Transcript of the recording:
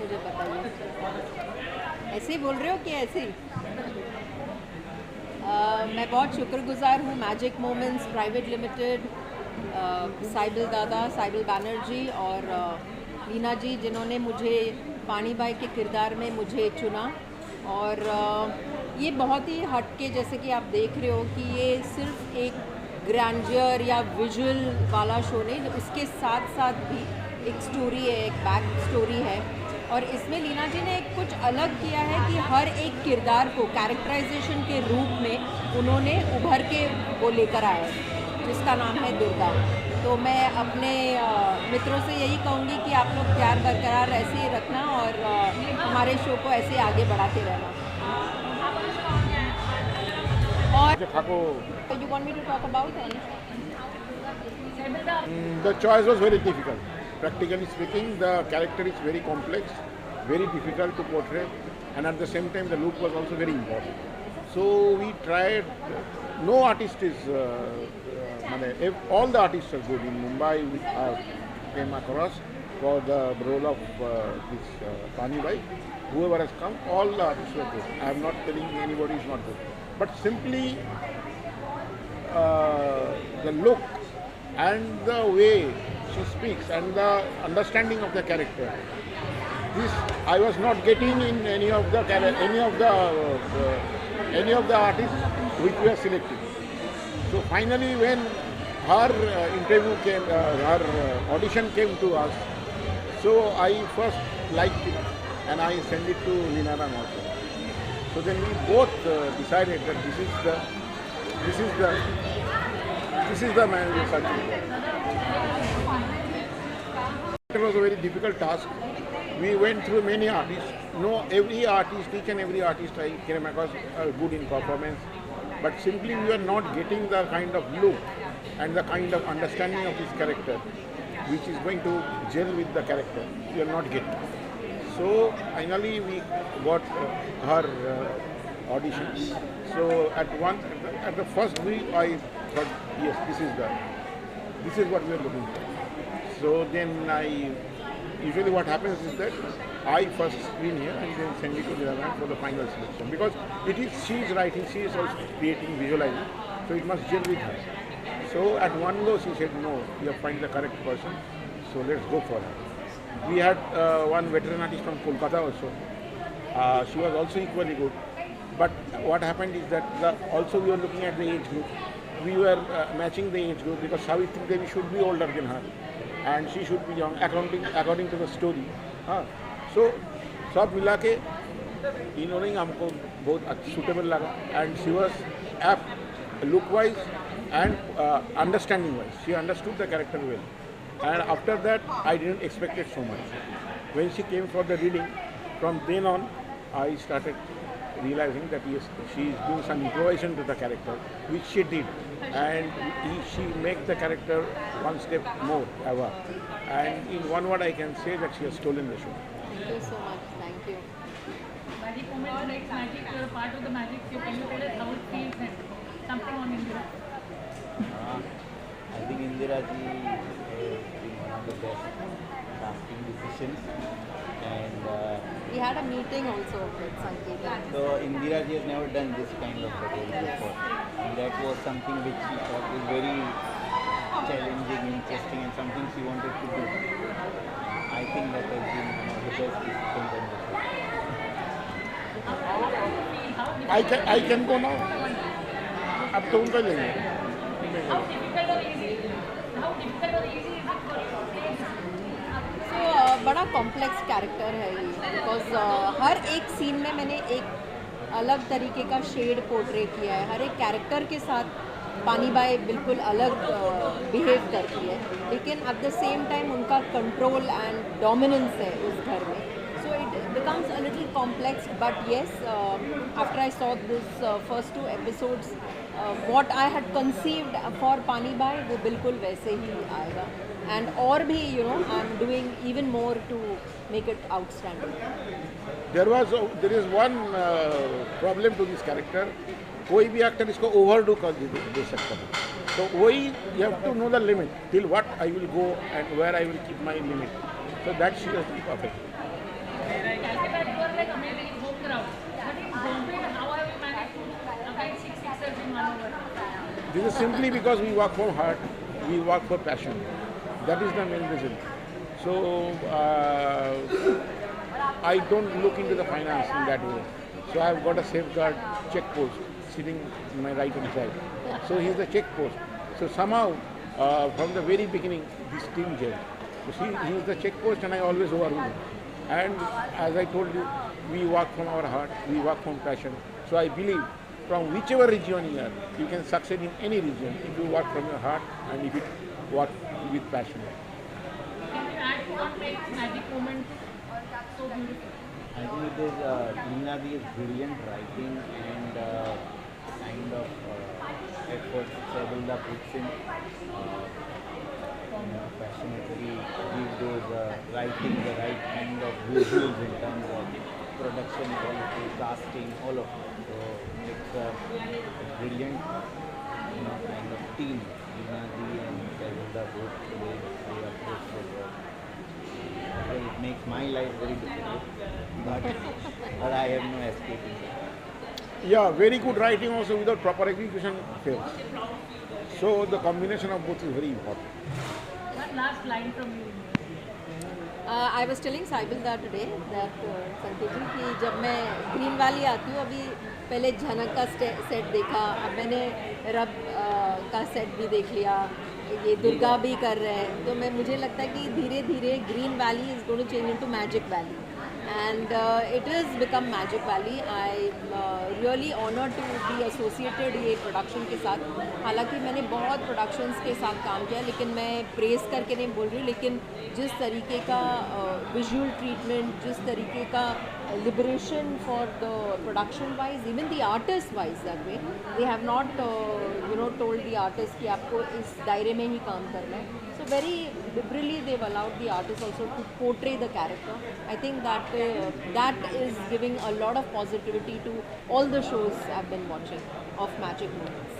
मुझे बताइए। ऐसे ही बोल रहे हो कि ऐसे ही? मैं बहुत शुक्रगुजार हूँ magic moments private limited, Sybill दादा, साइबिल बैनर्जी और लीना जी, जिन्होंने मुझे पानी बाई के किरदार में मुझे चुना। और ये बहुत ही हटके, जैसे कि आप देख रहे हो कि ये सिर्फ एक ग्रैंडियर या विजुअल वाला शो नहीं, उसके साथ साथ भी एक स्टोरी है, एक बैक स्टोरी है। और इसमें लीना जी ने एक कुछ अलग किया है कि हर एक किरदार को कैरेक्टराइजेशन के रूप में उन्होंने उभर के वो लेकर आए हैं, जिसका नाम है दुर्गा। तो मैं अपने मित्रों से यही कहूँगी कि आप लोग प्यार बरकरार ऐसे ही रखना और हमारे शो को ऐसे आगे बढ़ाते रहना। और you want me to talk about it? The choice was very difficult. Practically speaking, the character is very complex, very difficult to portray, and at the same time, the look was also very important. So we tried. No artist is. All the artists are good. In Mumbai, we came across for the role of this Pani Bai. Whoever has come, all the artists were good. I am not telling anybody is not good, but simply the look and the way she speaks and the understanding of the character. This I was not getting in any of the artists which we are selecting. So finally, when her interview came, her audition came to us, so I first liked it and I sent it to Leena Ram also. So then we both decided that this is the man we are searching for. It was a very difficult task. We went through many artists. Each and every artist I came across good in performance, but simply we were not getting the kind of look and the kind of understanding of this character which is going to gel with the character. We are not getting. So finally we got her audition. So at the first week I thought, yes, this is what we are looking for. So then usually what happens is that I first screen here and then send it to the other for the final selection, because she is writing, she is also creating, visualizing, so it must gel with her. So at one go she said, no, we have find the correct person, so let's go for her. We had one veteran artist from Kolkata also. She was also equally good. But what happened is that also we were looking at the age group. We were matching the age group because Savitri Devi should be older than her and she should be young according to the story. So सब मिला के इन्होंने हमको बहुत suitable लगा, and she was apt look wise and understanding wise. She understood the character well. And after that, I didn't expect it so much. When she came for the reading, from then on, I started realizing that yes, she is doing some improvisation to the character, which she did. And she makes the character one step more ever. And in one word, I can say that she has stolen the show. Thank you so much. Thank you. Magic moment makes magic. You're a part of the magic. So can you tell us how it feels and something on Indira? I think Indira ji has been one of the best casting decisions, and We had a meeting also with Sangeeta. so Indira ji has never done this kind of a role before, and that was something which she thought was very challenging, interesting, and something she wanted to do. I think that has been one of the best decisions done before. I can go now. अब तो उनका लेंगे. How difficult or easy is it for you? So बड़ा complex character है ये, because हर एक scene में मैंने एक अलग तरीके का शेड पोर्ट्रे किया है. हर एक कैरेक्टर के साथ पानी बाई बिल्कुल अलग बिहेव करती है, लेकिन एट द सेम टाइम उनका कंट्रोल एंड डोमिनेंस है उस घर में. So it becomes a little complex, but yes, after I saw this first 2 episodes, what I had conceived for Pani Bai, वो बिल्कुल वैसे ही आएगा. And और भी, I'm doing even more to make it outstanding. There is one problem to this character. कोई भी actor इसको overdo कर दे सकता है, तो वही you have to know the limit till what I will go and where I will keep my limit, so that she has to be perfect. like amazing in home ground. But in Bombay, how have you managed to avoid six sixers in 1 over? This is simply because we work from heart, we work for passion. That is the main reason. So I don't look into the finance in that way. So I have got a safeguard check post sitting in my right hand side. So he is the check post. So somehow from the very beginning this team gel. So he is the check post and I always overrule him. And as I told you, we work from our heart, we work from passion. So I believe from whichever region you are, you can succeed in any region if you work from your heart and if you work with passion. Can you add to what makes Magic Moment so beautiful? I think it is Nina's brilliant writing and kind of effort Saibulda puts in. Passionately give those writing the right kind of visuals in terms of production quality, casting, all of it. So it's a brilliant, kind of team. Ninaji and Saibulda both they approach the work. Well, it makes my life very difficult, but I have no escape in that. Yeah, very good writing also without proper execution fails. So the combination of both is very important. One last line from you. I was telling Sybil दा today that Sanket ji कि जब मैं green valley आती हूँ अभी पहले झनक का सेट देखा, अब मैंने रब का सेट भी देख लिया, ये दुर्गा भी कर रहे हैं, तो मुझे लगता है कि धीरे धीरे green valley is going to change into magic valley and it has become Magic Valley. I really honored to be associated ये प्रोडक्शन के साथ. हालांकि मैंने बहुत प्रोडक्शंस के साथ काम किया, लेकिन मैं प्रेस करके नहीं बोल रही, लेकिन जिस तरीके का विजुअल ट्रीटमेंट, जिस तरीके का liberation for the production wise, even the artist wise, that way they have not told the artist कि आपको इस दायरे में ही काम करना है. So very liberally they've allowed the artists also to portray the character. I think that is giving a lot of positivity to all the shows I've been watching of Magic Moments.